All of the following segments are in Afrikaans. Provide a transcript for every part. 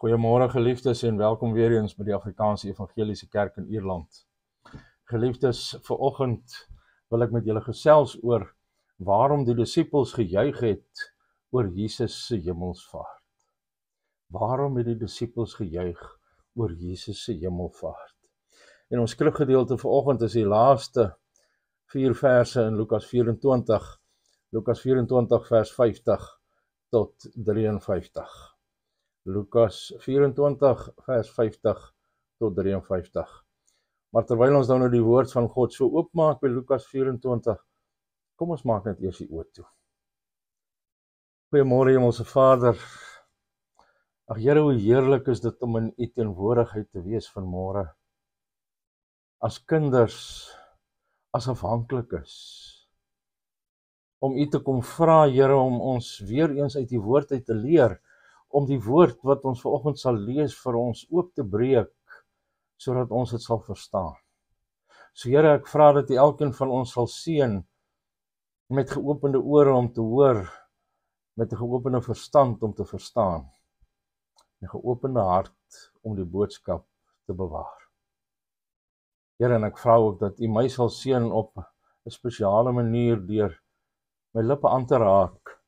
Goeiemôre geliefdes en welkom weer eens by die Afrikaanse Evangeliese Kerk in Ierland. Geliefdes, vanoggend wil ek met julle gesels oor waarom die disippels gejuig het oor Jesus se hemelsvaart. Waarom het die disippels gejuig oor Jesus se hemelvaart? En ons skrifgedeelte vanoggend is die laaste 4 verse in Lukas 24. Lukas 24 vers 50 tot 53. Lukas 24 vers 50 tot 53. Maar terwyl ons nou die woord van God so oopmaak by Lukas 24, kom ons maak net eers die oë toe. Goeiemôre Hemelse Vader. Ag Here, hoe heerlik is dit om in U teenwoordigheid te wees vanmôre. As kinders, as afhanklikes, om U te kom vra, Here, om ons weer eens uit die woord uit te leer, om die woord wat ons vanoggend sal lees vir ons oop te breek, sodat ons dit sal verstaan. So Here, ek vra dat U elkeen van ons sal seën met geopende ore om te hoor, met 'n geopende verstand om te verstaan, 'n geopende hart om die boodskap te bewaar. Here, en ek vra ook dat U my sal seën op 'n spesiale manier deur my lippe aan te raak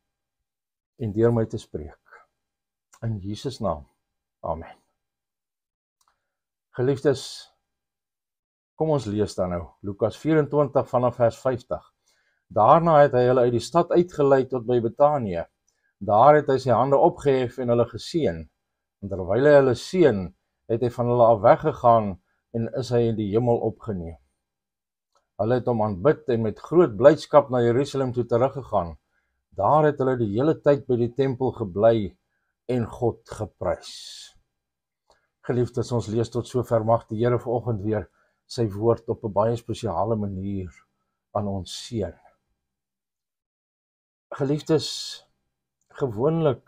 en deur my te spreek. In Jesus naam, amen. Geliefdes, kom ons lees dan nou, Lukas 24 vanaf vers 50. Daarna het hy hulle uit die stad uitgelei tot by Betanië. Daar het hy sy hande opgehef en hulle geseën. En terwyl hy hulle seën, het hy van hulle af weggegaan en is hy in die hemel opgeneem. Hulle het hom aanbid en met groot blydskap na Jerusalem toe teruggegaan. Daar het hulle die hele tyd by die tempel gebly en God geprys. Geliefdes, ons lees tot sover, mag die Here vanoggend weer sy woord op 'n baie spesiale manier aan ons seën. Geliefdes, gewoonlik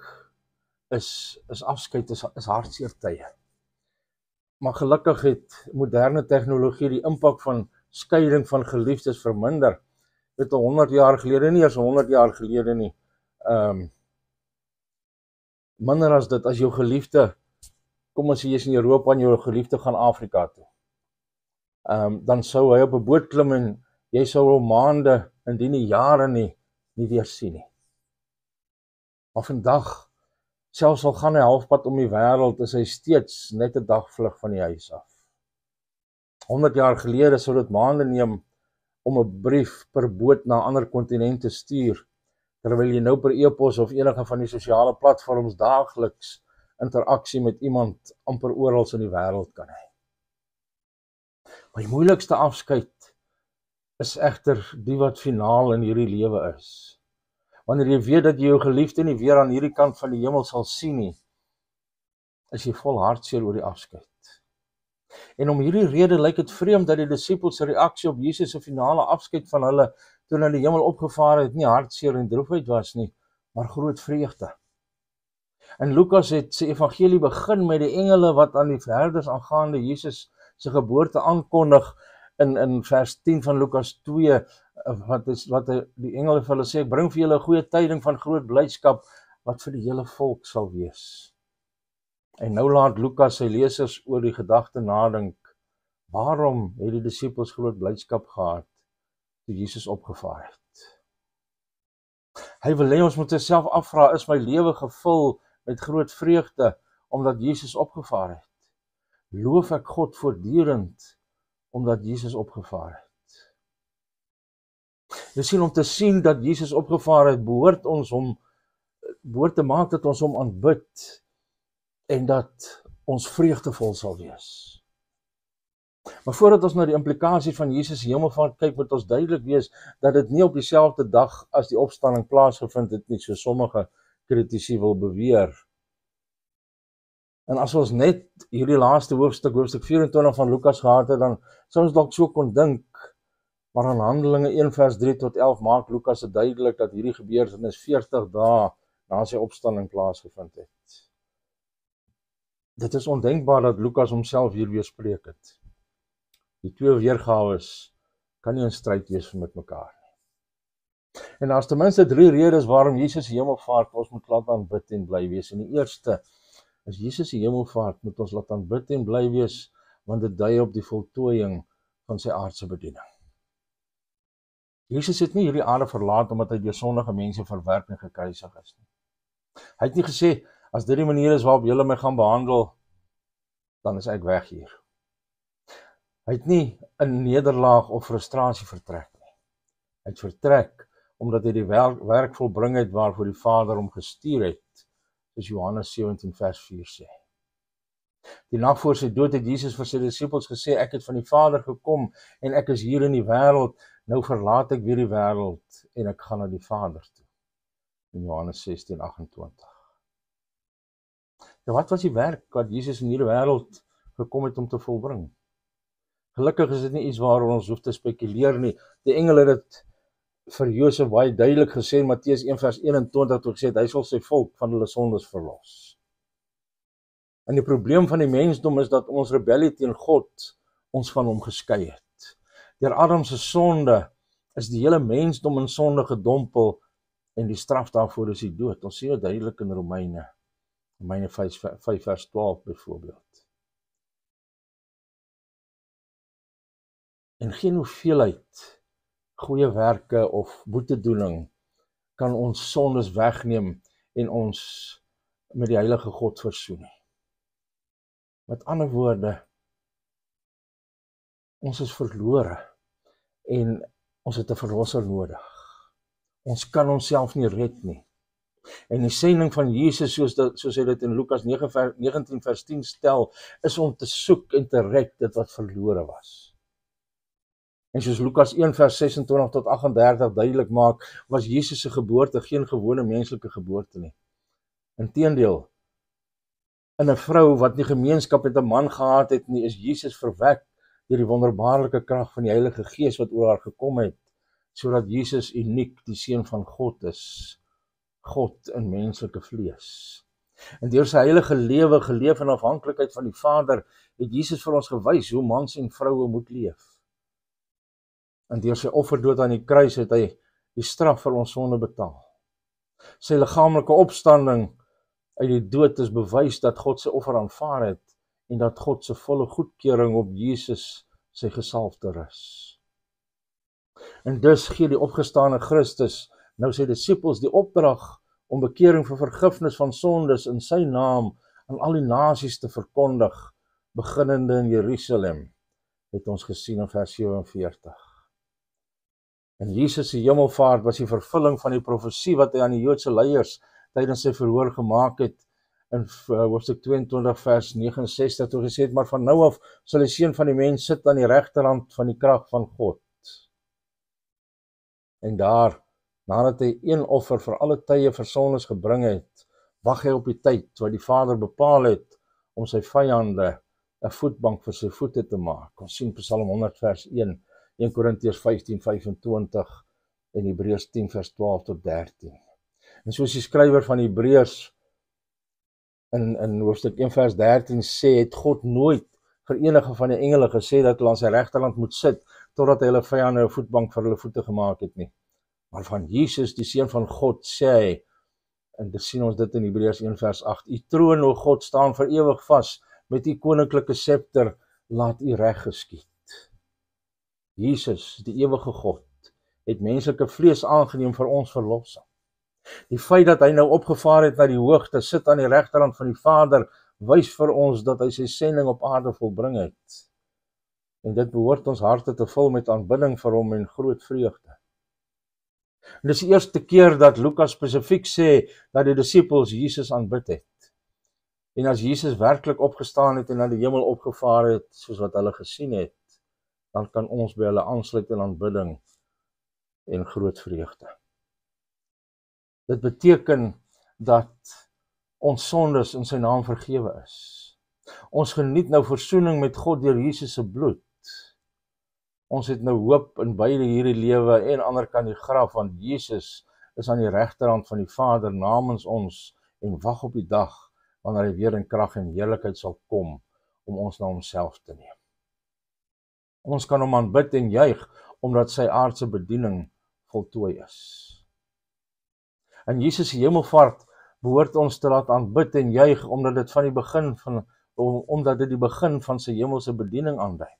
is afskeid is hartseer tye. Maar gelukkig het moderne tegnologie die impak van skeiding van geliefdes verminder. Dit 100 jaar gelede, nie eers 100 jaar gelede nie. Minder as dit, as jou geliefde, kom ons sê jy is in Europa en jou geliefde gaan Afrika toe. Dan sou hy op 'n boot klim en jy sou hom maande, indien nie jare nie weer sien nie. Maar vandag, selfs al gaan hy halfpad om die wêreld, is hy steeds net 'n dagvlug van die huis af. 100 jaar gelede sou dit maande neem om 'n brief per boot na 'n ander kontinent te stuur, terwyl jy nou per e-pos of enige van die sosiale platforms daagliks interaksie met iemand amper oral in die wêreld kan hê. Maar die moeilikste afskeid is egter die wat finaal in hierdie lewe is. Wanneer jy weet dat jy jou geliefde nie weer aan hierdie kant van die hemel sal sien nie, is jy vol hartseer oor die afskeid. En om hierdie rede lyk dit vreemd dat die disippels se reaksie op Jesus se finale afskeid van hulle toe na die hemel opgevaar het, nie hartseer en droefheid was nie, maar groot vreugde. En Lukas het sy evangelie begin met die engele wat aan die herders aangaande Jesus se geboorte aankondig in vers 10 van Lukas 2, wat die engele vir hulle sê, ek bring vir julle 'n goeie tyding van groot blydskap wat vir die hele volk sal wees. En nou laat Lukas sy lesers oor die gedagte nadink, waarom het die disippels groot blydskap gehad toe Jesus opgevaar het? Hy wil hê ons moet onsself afvra, is my lewe gevul met groot vreugde omdat Jesus opgevaar het? Loof ek God voortdurend omdat Jesus opgevaar het? Jy sien, om te sien dat Jesus opgevaar het, behoort te maak dat ons hom aanbid en dat ons vreugdevol sal wees. Maar voordat ons na die implikasie van Jesus se hemelvaart kyk, moet ons duidelik wees dat dit nie op dieselfde dag as die opstanding plaasgevind het nie, so sommige kritici wil beweer. En as ons net hierdie laaste hoofstuk 24 van Lukas gehad het, dan sou ons dalk so kon dink, maar in Handelinge 1 vers 3 tot 11 maak Lukas dit duidelik dat hierdie gebeurtenis 40 dae na sy opstanding plaasgevind het. Dit is ondenkbaar dat Lukas homself hier weerspreek het. Die twee weergawes kan nie in stryd wees met mekaar nie. En daar is ten minste 3 redes waarom Jesus se hemelvaart ons moet laat aanbid en bly wees. En die eerste As Jesus die hemelvaart moet ons laat aanbid en bly wees, want dit dui op die voltooiing van sy aardse bediening. Jesus het nie hierdie aarde verlaat omdat hy deur sondige mense verwerp en gekruisig is nie. Hy het nie gesê, as dit die manier is waarop julle my gaan behandel, dan is ek weg hier. Hy het nie in nederlaag of frustrasie vertrek nie. Hy het vertrek omdat hy die werk volbring het waarvoor die Vader hom gestuur het, soos Johannes 17 vers 4 sê. Die nag voor sy dood het Jesus vir sy disippels gesê, ek het van die Vader gekom en ek is hier in die wêreld, nou verlaat ek weer die wêreld en ek gaan na die Vader toe. In Johannes 16:28. Ja, wat was die werk wat Jesus in hierdie wêreld gekom het om te volbring? Gelukkig is dit nie iets waaroor ons hoef te spekuleer nie. Die engel het dit vir Josef baie duidelik gesê in Matteus 1 vers 21 toe gesê het, hy sal sy volk van hulle sondes verlos. En die probleem van die mensdom is dat ons rebellie teen God ons van hom geskei het. Deur Adam se sonde is die hele mensdom in sonde gedompel en die straf daarvoor is die dood. Ons sien dit duidelik in Romeine 5 vers 12 byvoorbeeld. En geen hoeveelheid goeie werke of boetedoening kan ons sondes wegneem en ons met die heilige God versoen nie. Met ander woorde, ons is verlore en ons het 'n verlosser nodig. Ons kan onsself nie red nie. En die sending van Jesus, soos hy dit in Lukas 19 vers 10 stel, is om te soek en te red dit wat verlore was. En soos Lukas 1 vers 26 tot 38 duidelik maak, was Jesus se geboorte geen gewone menslike geboorte nie. Inteendeel, in 'n vrou wat nie gemeenskap met 'n man gehad het nie, is Jesus verwek deur die wonderbaarlike krag van die Heilige Gees wat oor haar gekom het, sodat Jesus uniek die Seun van God is, God in menslike vlees. En deur sy heilige lewe geleef in afhanklikheid van die Vader, het Jesus vir ons gewys hoe mans en vroue moet leef. En deur sy offerdood aan die kruis het hy die straf vir ons sonde betaal. Sy liggaamlike opstanding uit die dood is bewys dat God sy offer aanvaar het en dat God se volle goedkeuring op Jesus sy gesalfde rus. En dus gee die opgestane Christus nou sy disippels die opdrag om bekering vir vergifnis van sondes in sy naam aan al die nasies te verkondig, beginnende in Jerusalem, het ons gesien in vers 47. En Jesus se hemelvaart was die vervulling van die profesie wat hy aan die Joodse leiers tydens sy verhoor gemaak het in hoofstuk 22 vers 69 toe gesê het, maar van nou af sal die Seun van die mens sit aan die regterhand van die krag van God. En daar, nadat hy een offer vir alle tye vir sondes gebring het, wag hy op die tyd wat die Vader bepaal het om sy vyande 'n voetbank vir sy voete te maak. Ons sien Psalm 100 vers 1, 1 Korintiërs 15:25 en Hebreërs 10 vers 12 tot 13. En soos die skrywer van Hebreërs in hoofstuk 1 vers 13 sê, het God nooit vir enige van die engele gesê dat hulle aan sy regterhand moet sit totdat hy hulle vyande 'n voetbank vir hulle voete gemaak het nie. Maar van Jesus, die Seun van God, sê hy, en dit sien ons dit in Hebreërs 1 vers 8, u troon, o God, staan vir ewig vas, met u koninklike scepter, laat u reg geskied. Jesus, die ewige God, het menslike vlees aangeneem vir ons verlossing. Die feit dat hy nou opgevaar het na die hoogte, sit aan die regterhand van die Vader, wys vir ons dat hy sy sending op aarde volbring het. En dit behoort ons harte te vul met aanbidding vir hom en groot vreugde. En dis die eerste keer dat Lukas spesifiek sê dat die disippels Jesus aanbid het. En as Jesus werklik opgestaan het en na die hemel opgevaar het, soos wat hulle gesien het, dan kan ons by hulle aansluit in aanbidding en groot vreugde. Dit beteken dat ons sondes in sy naam vergewe is. Ons geniet nou versoening met God deur Jesus se bloed. Ons het nou hoop in beide hierdie lewe en ander kant die graf, want Jesus is aan die regterhand van die Vader namens ons en wag op die dag wanneer hy weer in krag en heerlikheid sal kom om ons na homself te neem. Ons kan hom aanbid en juig omdat sy aardse bediening voltooi is. En Jesus se hemelvaart behoort ons te laat aanbid en juig, omdat dit die begin van sy hemelse bediening aandui.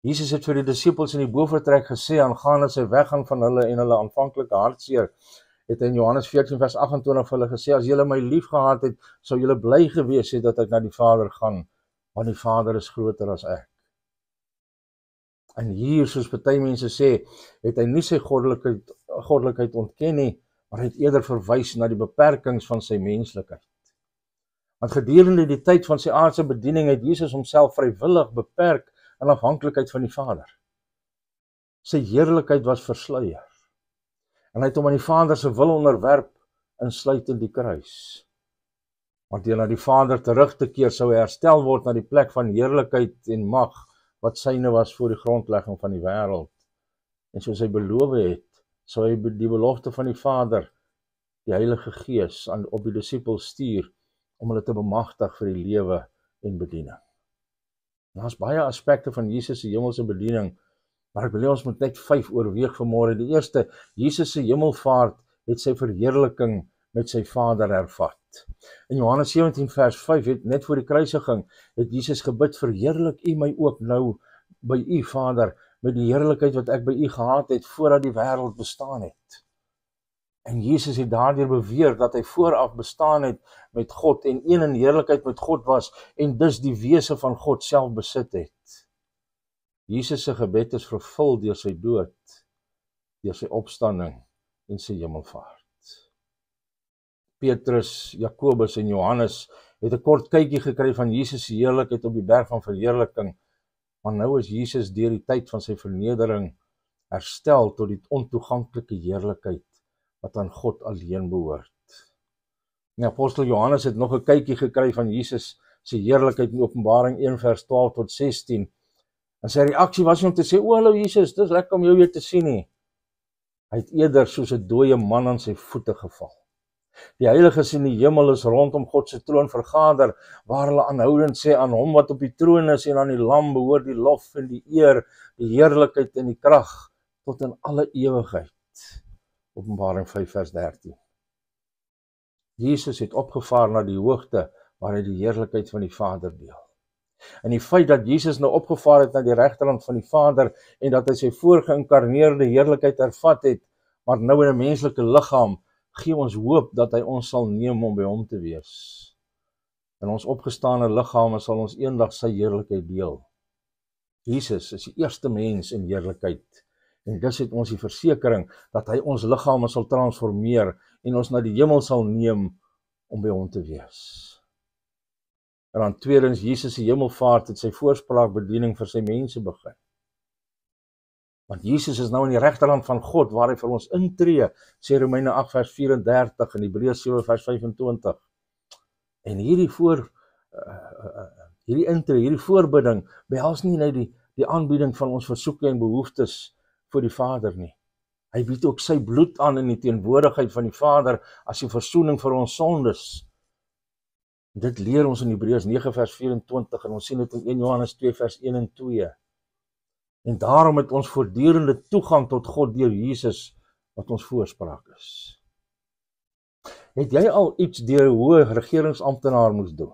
Jesus het vir die disippels in die bofortrek gesê, aangaande sy weggaan van hulle en hulle aanvanklike hartseer, het hy in Johannes 14 vers 28 vir hulle gesê, as julle my lief gehad het, sou julle bly gewees het dat ek na die Vader gaan, want die Vader is groter as ek. En hier, soos party mense sê, het hy nie sy goddelikheid ontken nie, maar hy het eerder verwys na die beperkings van sy menslikheid. Want gedurende die tyd van sy aardse bediening het Jesus homself vrywillig beperk in afhanklikheid van die Vader. Sy heerlikheid was versluier. En hy het hom aan die Vader se wil onderwerp, insluitend die kruis. Want deur na die Vader terug te keer, sou hy herstel word na die plek van heerlikheid en mag, wat syne was voor die grondlegging van die wêreld. En soos hy beloof het, sou hy die belofte van die Vader, die Heilige Gees, op die disippels stuur, om hulle te bemagtig vir die lewe en bediening. Daar's baie aspekte van Jesus se hemelse bediening, maar ek wil ons moet net 5 oorweeg vanmôre. Die eerste, Jesus se hemelvaart het sy verheerliking met sy Vader hervat. In Johannes 17 vers 5, net voor die kruisiging, het Jesus gebid, verheerlik U my ook nou by U Vader, met die heerlikheid wat ek by U gehad het, voordat die wêreld bestaan het. En Jesus het daardeur beweer dat hy vooraf bestaan het met God en een in heerlikheid met God was en dus die wese van God self besit het. Jesus se gebed is vervul deur sy dood, deur sy opstanding en sy hemelvaart. Petrus, Jakobus en Johannes het 'n kort kykie gekry van Jesus se heerlikheid op die berg van verheerliking, maar nou is Jesus deur die tyd van sy vernedering herstel tot die ontoeganklike heerlikheid wat aan God alleen behoort. Die apostel Johannes het nog 'n kykie gekry van Jesus se heerlikheid in Openbaring 1 vers 12 tot 16. En sy reaksie was nie om te sê, o hallo Jesus, dis lekker om jou weer te sien nie. Hy het eerder soos 'n dooie man aan sy voete geval. Die heiliges in die hemel is rondom God se troon vergader, waar hulle aanhoudend sê, aan hom wat op die troon is en aan die lam behoort die lof en die eer, die heerlikheid en die krag tot in alle ewigheid. Openbaring 5 vers 13. Jesus het opgevaar na die hoogte waar hy die heerlikheid van die Vader deel. En die feit dat Jesus nou opgevaar het na die regterhand van die Vader en dat hy sy voorgeïnkarneerde heerlikheid hervat het, maar nou in 'n menslike liggaam, gee ons hoop dat hy ons sal neem om by hom te wees. In ons opgestane liggame sal ons eendag sy heerlikheid deel. Jesus is die eerste mens in heerlikheid. En dus het ons die versekering dat hy ons liggame sal transformeer en ons na die hemel sal neem om by hom te wees. En dan tweedens, Jesus se hemelvaart het sy voorspraakbediening vir sy mense begin. Want Jesus is nou in die regterhand van God waar hy vir ons intree, sê Romeine 8 vers 34 en Hebreërs 7 vers 25. En hierdie voorbidding behels nie net die aanbieding van ons versoeke en behoeftes vir die Vader nie. Hy bied ook sy bloed aan in die teenwoordigheid van die Vader as die versoening vir ons sondes. Dit leer ons in Hebreërs 9 vers 24 en ons sien dit in 1 Johannes 2 vers 1 en 2. En daarom het ons voortdurende toegang tot God deur Jesus wat ons voorspraak is. Het jy al iets deur 'n hoë regeringsamptenaar moes doen?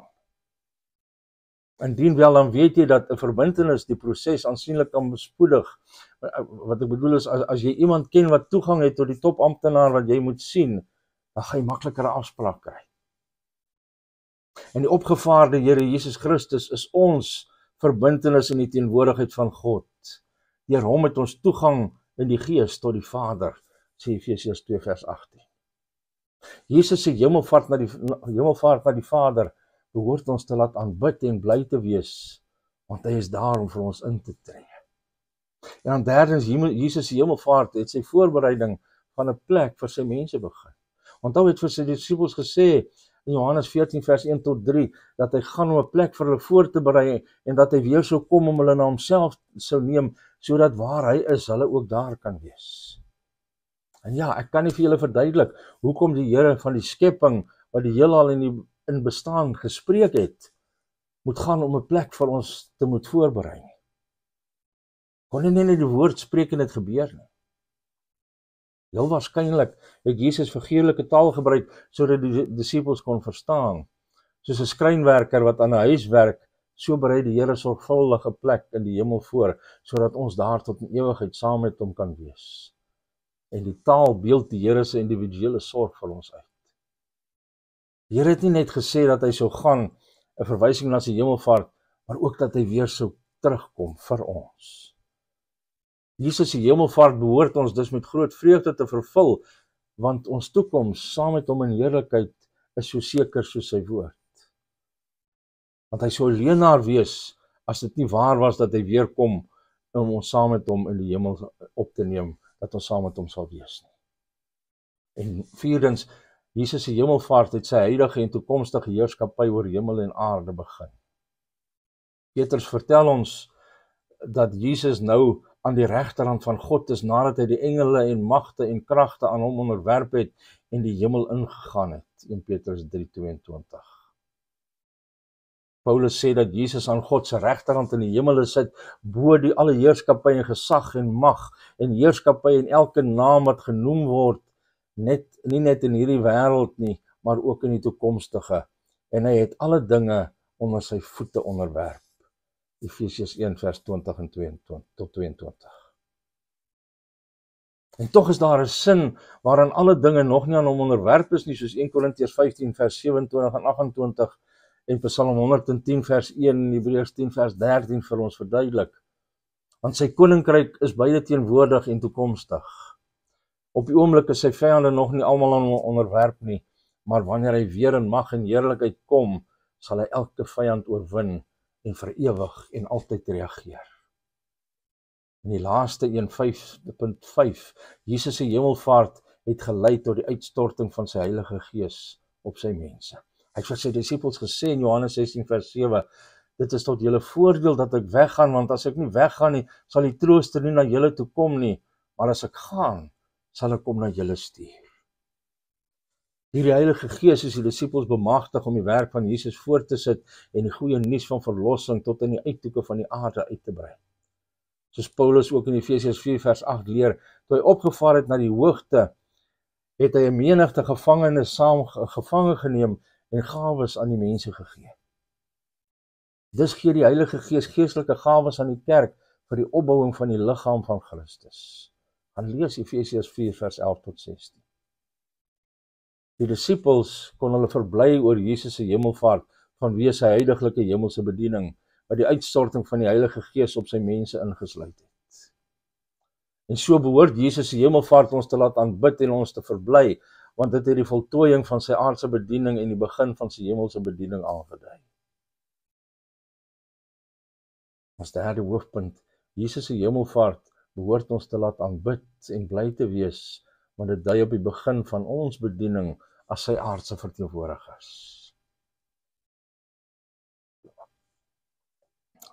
Indien wel, dan weet jy dat 'n verbintenis die proses aansienlik kan bespoedig. Wat ek bedoel is, as jy iemand ken wat toegang het tot die topamptenaar wat jy moet sien, dan gaan jy makliker 'n afspraak kry. En die opgevaarde Here Jesus Christus is ons verbintenis in die teenwoordigheid van God. Deur hom het ons toegang in die Gees tot die Vader, sê Efesiërs 2 vers 18. Jesus se hemelvaart na die Vader behoort ons te laat aanbid en bly te wees, want hy is daar om vir ons in te tree. En dan derdens, Jesus se hemelvaart het sy voorbereiding van 'n plek vir sy mense begin. Onthou het vir sy disippels gesê in Johannes 14 vers 1 tot 3 dat hy gaan om 'n plek vir hulle voor te berei en dat hy weer sou kom om hulle na homself sou neem, sodat waar hy is, hulle ook daar kan wees. En ja, ek kan nie vir julle verduidelik hoekom die Here van die skepping wat die heelal in bestaan gespreek het, moet gaan om 'n plek vir ons te moet voorberei. Kon nie net die woord spreek en dit gebeur nie. Heel waarskynlik het Jesus figuurlike taal gebruik sodat die disippels kon verstaan. Soos 'n skrynwerker wat aan 'n huis werk, so berei die Here sorgvuldige plek in die hemel voor, sodat ons daar tot in ewigheid saam met hom kan wees. En die taal beeld die Here se individuele sorg vir ons uit. Die Here het nie net gesê dat hy sou gaan, 'n verwysing na sy hemelvaart, maar ook dat hy weer sou terugkom vir ons. Jesus se hemelvaart behoort ons dus met groot vreugde te vervul, want ons toekoms saam met hom in heerlikheid is so seker soos sy woord. Want hy sou 'n leienaar wees as dit nie waar was dat hy weer kom om ons saam met hom in die hemel op te neem, dat ons saam met hom sal wees nie. En vierdens, Jesus se hemelvaart het sy huidige en toekomstige heerskappy oor hemel en aarde begin. Petrus vertel ons dat Jesus nou aan die regterhand van God is nadat hy die engele en magte en kragte aan hom onderwerp het en die hemel ingegaan het, 1 Petrus 3:22. Paulus sê dat Jesus aan God se regterhand in die hemel sit, bo die alle heerskappy en gesag en mag en heerskappy en elke naam wat genoem word, nie net in hierdie wêreld nie, maar ook in die toekomstige. En hy het alle dinge onder sy voete onderwerp. Efesiërs 1 vers 20 en 22. En tog is daar 'n sin waarin alle dinge nog nie aan hom onderwerp is nie, soos 1 Korintiërs 15 vers 27 en 28 en Psalm 110 vers 1 en Hebreërs 10 vers 13 vir ons verduidelik. Want sy koninkryk is beide teenwoordig en toekomstig. Op die oomblik is sy vyande nog nie almal aan hom onderwerp nie, maar wanneer hy weer in mag en heerlikheid kom, sal hy elke vyand oorwin en vir ewig en altyd reageer. En die laaste 5.5, Jesus se hemelvaart het gelei tot die uitstorting van sy Heilige Gees op sy mense. Hy het vir sy disippels gesê in Johannes 16 vers 7, dit is tot julle voordeel dat ek weggaan, want as ek nie weggaan nie, sal die trooster nie na julle toe kom nie, maar as ek gaan, sal ek hom na julle stuur. Hierdie Heilige Gees is die disippels bemagtig om die werk van Jesus voort te sit en die goeie nuus van verlossing tot in die uithoeke van die aarde uit te brei. Soos Paulus ook in Efesiërs 4 vers 8 leer, toe hy opgevaar het na die hoogte, het hy 'n menigte gevangenes gevange geneem en gawes aan die mense gegee. Dus gee die Heilige Gees geestelike gawes aan die kerk vir die opbouing van die liggaam van Christus. Gaan lees Efesiërs 4 vers 11 tot 16. Die disippels kon hulle verbly oor Jesus se hemelvaart vanweë sy heidaglike hemelse bediening, wat die uitstorting van die Heilige Gees op sy mense ingesluit het. En so behoort Jesus se hemelvaart ons te laat aanbid en ons te verbly, want dit het die voltooiing van sy aardse bediening en die begin van sy hemelse bediening aangedui. As derde hoofpunt, Jesus se hemelvaart behoort ons te laat aanbid en bly te wees, want dit dui op die begin van ons bediening as sy aardse verteenwoordigers.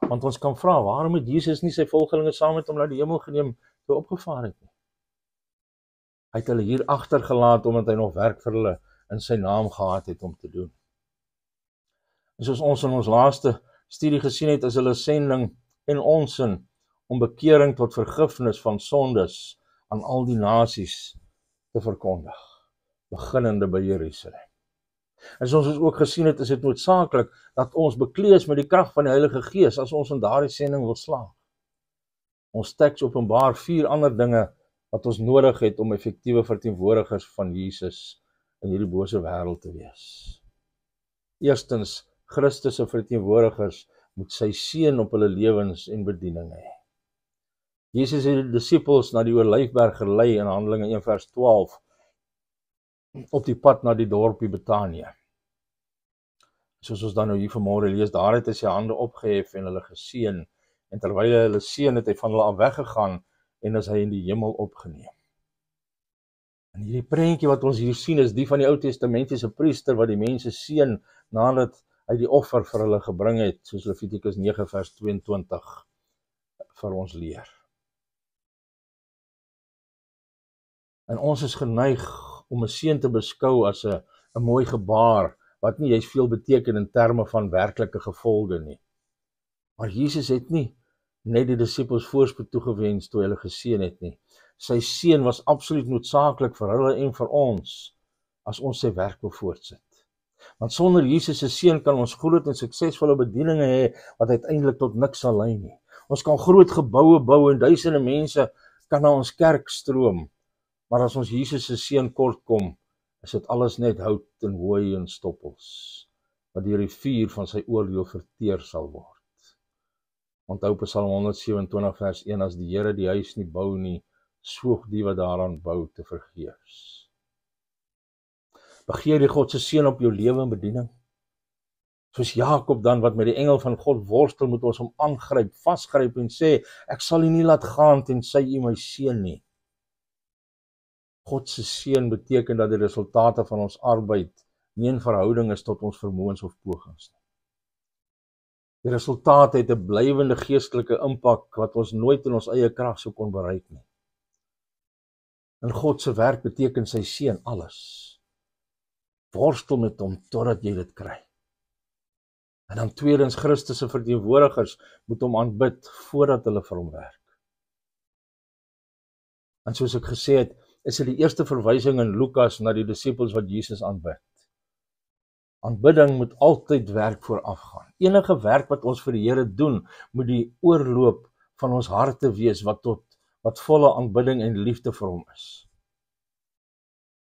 Want ons kan vra, waarom het Jesus nie sy volgelinge saam met hom na die hemel geneem toe opgevaar het nie? Hy het hulle hier agtergelaat omdat hy nog werk vir hulle in sy naam gehad het om te doen. En soos ons in ons laaste studie gesien het, is hulle sending en ons sin om bekering tot vergifnis van sondes aan al die nasies te verkondig, beginnende by Jerusalem. En soos ons ook gesien het, is dit noodsaaklik dat ons bekleed is met die krag van die Heilige Gees as ons in daardie sending wil slaag. Ons teks openbaar 4 ander dinge wat ons nodig het om effektiewe verteenwoordigers van Jesus in hierdie bose wêreld te wees. Eerstens, Christus se verteenwoordigers moet sy seën op hulle lewens en bediening hê. Jesus het die disippels na die Olyfberg gelei in Handelinge 1 vers 12 op die pad na die dorpie Betanië. Soos ons dan nou hier vanmôre lees, daar het hy sy hande opgehef en hulle geseën, en terwyl hy hulle seën het hy van hulle af weggegaan en is hy in die hemel opgeneem. En hierdie prentjie wat ons hier sien is die van die Ou Testamentiese priester wat die mense seën nadat hy die offer vir hulle gebring het, soos Levitikus 9 vers 22 vir ons leer. En ons is geneig om 'n seën te beskou as 'n mooi gebaar, wat nie juist veel beteken in terme van werklike gevolge nie. Maar Jesus het nie net die disippels voorspoed toegewens toe hulle geseën het nie. Sy seun was absoluut noodsaaklik vir hulle en vir ons, as ons sy werk wil voortsit. Want sonder Jesus se seun kan ons groot en suksesvolle bedieninge hê, wat uiteindelik tot niks sal lei nie. Ons kan groot geboue bou en duisende mense kan na ons kerk stroom, maar as ons Jesus se seun kort kom, is dit alles net hout en hooi en stoppels, wat deur die vuur van sy oordeel verteer sal word. Onthou Psalm 127 vers 1, as die Here die huis nie bou nie, swoeg die wat daaraan bou te vergeefs. Begeer die God se seën op jou lewe en bediening. Soos Jakob dan, wat met die engel van God worstel, moet ons hom aangryp, vasgryp en sê, ek sal u nie laat gaan tensy u my seën nie. God se seën beteken dat die resultate van ons arbeid nie in verhouding is tot ons vermoëns of pogings nie. Die resultaat het 'n blywende geestelike impak wat ons nooit in ons eie krag sou kon bereik nie. In God se werk beteken sy seën alles. Worstel met hom totdat jy dit kry. En dan tweedens, Christus se verteenwoordigers moet hom aanbid voordat hulle vir hom werk. En soos ek gesê het, is dit die eerste verwysing in Lukas na die disippels wat Jesus aanbid. Aanbidding moet altyd werk voorafgaan. Enige werk wat ons vir die Here doen, moet die oorloop van ons harte wees wat volle aanbidding en liefde vir hom is.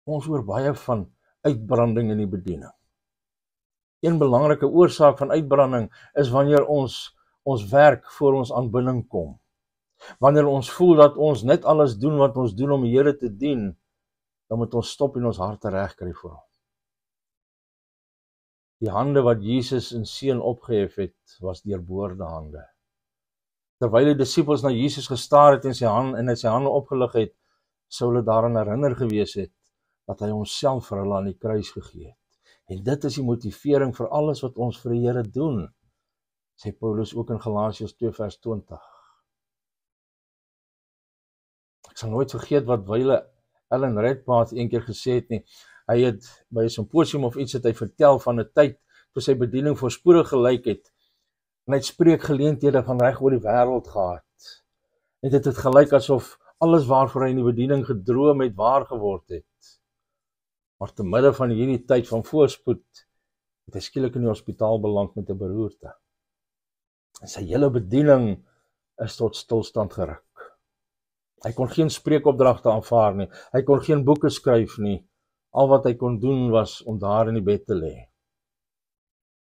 Ons hoor baie van uitbranding in die bediening. Een belangrike oorsaak van uitbranding is wanneer ons werk voor ons aanbidding kom. Wanneer ons voel dat ons net alles doen wat ons doen om die Here te dien, dan moet ons stop en ons harte regkry vir hom. Die hande wat Jesus in seën opgehef het, was deurboorde hande. Terwyl die disippels na Jesus gestaar het en hy sy hande opgelig het, sou hulle daaraan herinner gewees het dat hy homself vir hulle aan die kruis gegee het. En dit is die motivering vir alles wat ons vir die Here doen, sê Paulus ook in Galasiërs 2 vers 20. Ek sal nooit vergeet wat wyle Ellen Redpath eendag gesê het nie. Hy het by 'n simposium of iets het hy vertel van 'n tyd toe sy bediening voorspoedig gelyk het. En hy het spreekgeleenthede van reg oor die wêreld gehad. En dit het gelyk asof alles waarvoor hy in die bediening gedroom het, waar geword het. Maar te midde van hierdie tyd van voorspoed, het hy skielik in die hospitaal beland met 'n beroerte. En sy hele bediening is tot stilstand geruk. Hy kon geen spreekopdragte aanvaar nie, hy kon geen boeke skryf nie, al wat hy kon doen was om daar in die bed te lê.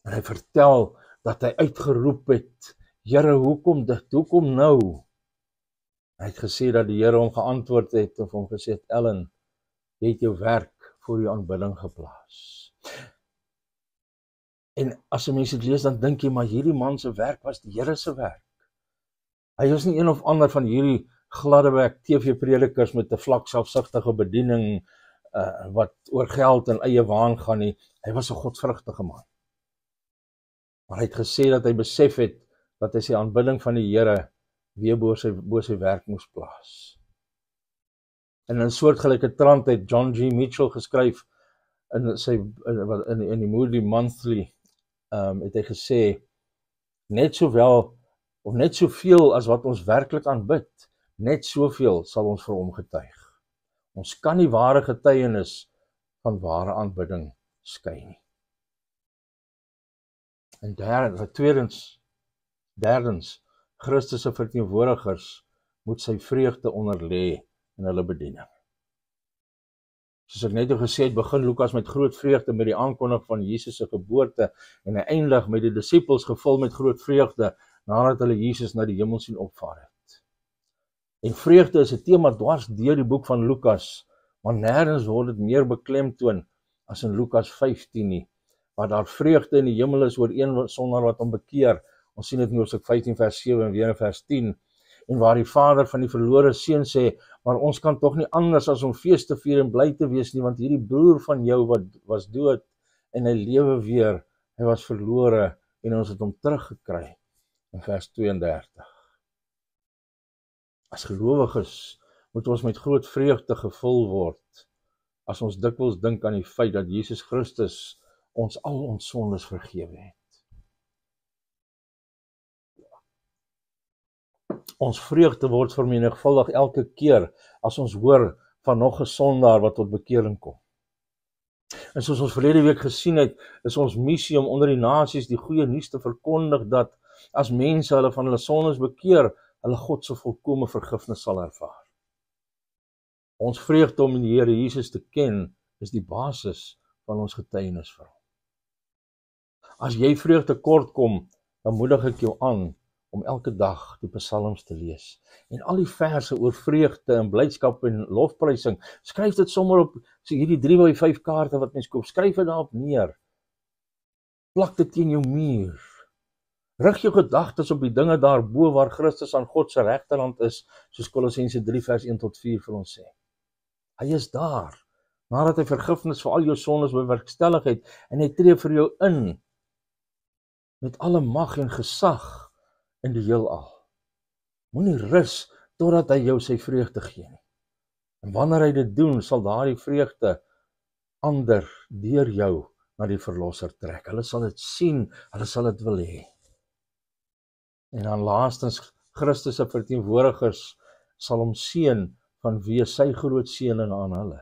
En hy vertel dat hy uitgeroep het, Here, hoekom dit, hoekom nou? Hy het gesê dat die Here hom geantwoord het of hom gesê het, Ellen, jy het jou werk voor jou aanbidding geplaas. En as 'n mens dit lees, dan dink jy, maar hierdie man se werk was die Here se werk. Hy was nie een of ander van hierdie gladdeweg TV-predikers met 'n vlak selfsugtige bediening wat oor geld en eie waan gaan nie. Hy was 'n godvrugtige man. Maar hy het gesê dat hy besef het dat hy sy aanbidding van die Here weer bo sy werk moes plaas. En in 'n soortgelyke trant het John G. Mitchell geskryf in die Moody Monthly, het hy gesê, net soveel as wat ons werklik aanbid, net soveel sal ons vir hom getuig. Ons kan nie ware getuienis van ware aanbidding skei nie. En derdens, Christus se verteenwoordigers moet sy vreugde onderlê in hulle bediening. Soos ek net gesê het, begin Lukas met groot vreugde met die aankondiging van Jesus se geboorte en hy eindig met die disippels gevul met groot vreugde nadat hulle Jesus na die hemel sien opvaar het. En vreugde is 'n tema dwars deur die boek van Lukas, maar nêrens word dit meer beklemtoon as in Lukas 15 nie, waar daar vreugde in die hemel is oor een sondaar wat hom bekeer. Ons sien dit in Hoofstuk 15 vers 7 en weer in vers 10, en waar die vader van die verlore seun sê, maar ons kan tog nie anders as om fees te vier en bly te wees nie, want hierdie broer van jou wat was dood en hy lewe weer, hy was verlore en ons het hom teruggekry, in vers 32. As gelowiges moet ons met groot vreugde gevul word, as ons dikwels dink aan die feit dat Jesus Christus ons al ons sondes vergewe het. Ons vreugde word vermenigvuldig elke keer as ons hoor van nog 'n sondaar wat tot bekering kom. En soos ons verlede week gesien het, is ons missie om onder die nasies die goeie nuus te verkondig dat as mense hulle van hulle sondes bekeer, hulle God se volkomme vergifnis sal ervaar. Ons vreugde om die Here Jesus te ken, is die basis van ons getuienis vir hom. As jy vreugde kort kom, dan moedig ek jou aan om elke dag die psalms te lees. En al die verse oor vreugde en blydskap en lofprysing, skryf dit sommer op, so hierdie 3x5 kaarte wat mens koop, skryf dit daarop neer. Plak dit teen jou muur. Rig jou gedagtes op die dinge daarbo waar Christus aan God se regterhand is, soos Kolossense 3 vers 1 tot 4 vir ons sê. Hy is daar, nadat hy vergifnis vir al jou sondes bewerkstellig het, en hy tree vir jou in, met alle mag en gesag in die heelal. Moenie rus totdat hy jou sy vreugde gee nie. En wanneer hy dit doen, sal daardie vreugde ander deur jou na die verlosser trek. Hulle sal dit sien, hulle sal dit wil hê. En dan laastens, Christus se verteenwoordigers sal hom seën van wie sy groot seëning aan hulle.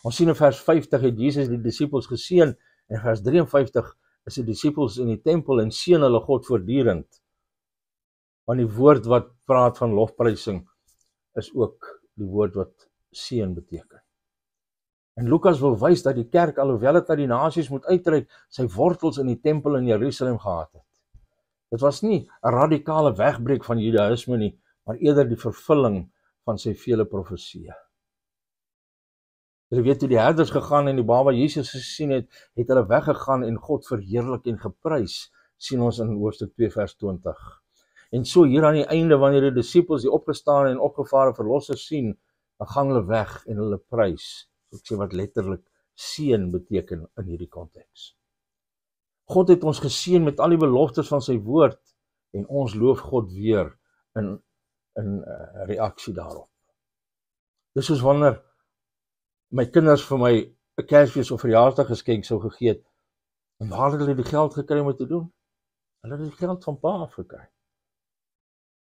Ons sien in vers 50 het Jesus die disippels geseën, en vers 53 is die disippels in die tempel en seën hulle God voortdurend. Want die woord wat praat van lofprysing is ook die woord wat seën beteken. En Lukas wil wys dat die kerk, alhoewel dit na die nasies moet uitreik, sy wortels in die tempel in Jerusalem gehad het. Dit was nie 'n radikale wegbreek van Judaïsme nie, maar eerder die vervulling van sy vele profesieë. Jy weet, toe die herders gegaan en die baba Jesus gesien het, het hulle weggegaan en God verheerlik en geprys, sien ons in hoofstuk 2 vers 20. En so hier aan die einde, wanneer die disippels die opgestane en opgevare verlosser sien, dan gaan hulle weg en hulle prys. So ek sê wat letterlik seën beteken in hierdie konteks. God het ons geseën met al die beloftes van sy woord, en ons loof God weer in reaksie daarop. Dis soos wanneer my kinders vir my 'n Kersfees of verjaarsdag geskenk sou gegee het, en waar het hulle die geld gekry om dit te doen? Hulle het die geld van pa afgekry.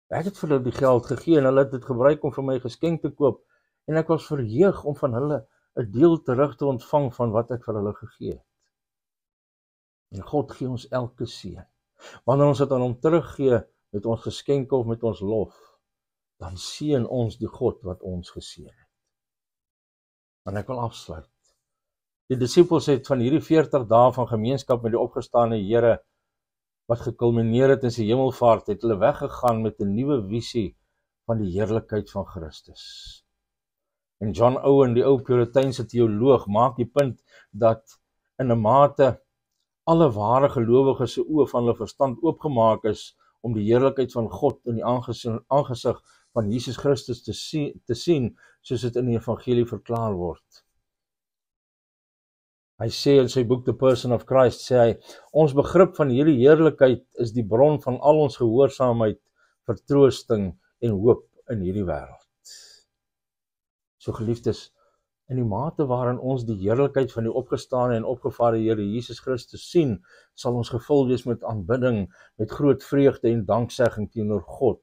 Ek het vir hulle die geld gegee en hulle het dit gebruik om vir my geskenk te koop, en ek was verheug om van hulle 'n deel terug te ontvang van wat ek vir hulle gegee het. En God gee ons elke seën. Wanneer ons dit aan hom teruggee met ons geskenke of met ons lof, dan seën ons die God wat ons geseën het. En ek wil afsluit. Die disippels het van hierdie 40 dae van gemeenskap met die opgestane Here, wat gekulmineer het in sy hemelvaart, het hulle weggegaan met 'n nuwe visie van die heerlikheid van Christus. En John Owen, die ou Puriteinse teoloog, maak die punt dat in 'n mate alle ware gelowiges se oë van hulle verstand oopgemaak is om die heerlikheid van God in die aangesig van Jesus Christus te sien, soos dit in die evangelie verklaar word. Hy sê in sy boek The Person of Christ, sê hy, ons begrip van hierdie heerlikheid is die bron van al ons gehoorsaamheid, vertroosting en hoop in hierdie wêreld. So geliefdes, in die mate waarin ons die heerlikheid van die opgestane en opgevare Here Jesus Christus sien, sal ons gevul wees met aanbidding, met groot vreugde en danksegging teenoor God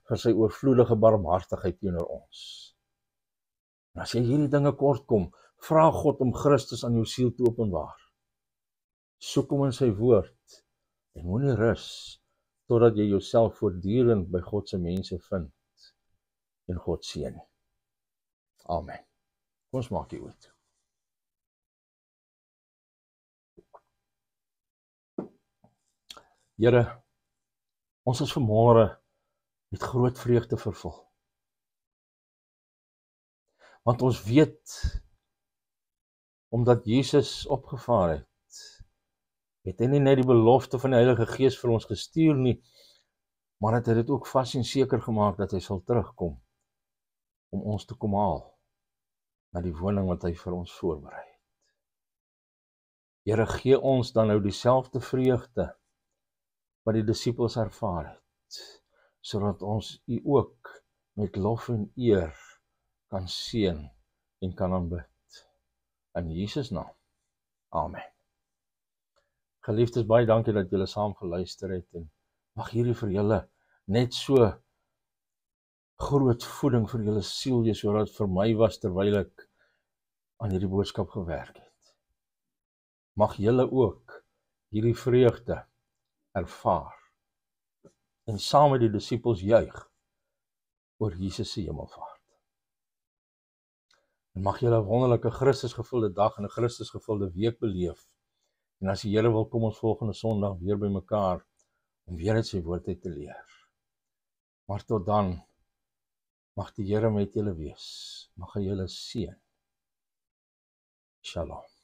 vir sy oorvloedige barmhartigheid teenoor ons. En as jy hierdie dinge kort kom, vra God om Christus aan jou siel te openbaar. Soek hom in sy woord en moenie rus totdat jy jouself voortdurend by God se mense vind en God seën. Amen. Kom ons maak die oop. Here, ons is vanmôre met groot vreugde vervul. Want ons weet, omdat Jesus opgevaar het hy nie net die belofte van die Heilige Gees vir ons gestuur nie, maar het hy dit ook vas en seker gemaak dat hy sal terugkom om ons te kom haal na die woning wat hy vir ons voorberei het. Here, gee ons dan nou dieselfde vreugde wat die disippels ervaar het, sodat ons U ook met lof en eer kan seën en kan aanbid. In Jesus naam. Amen. Geliefdes, baie dankie dat julle saam geluister het en mag hierdie vir julle net so groot voeding vir julle siel wees, sodat dit vir my was terwyl ek aan hierdie boodskap gewerk het. Mag julle ook hierdie vreugde ervaar en saam met die disippels juig oor Jesus se hemelvaart. En mag julle 'n wonderlike Christusgevulde dag en 'n Christusgevulde week beleef. En as die Here wil, kom ons volgende Sondag weer by mekaar om weer uit sy woord uit te leer. Maar tot dan, mag die Here met julle wees. Mag hy julle seën. Shalom.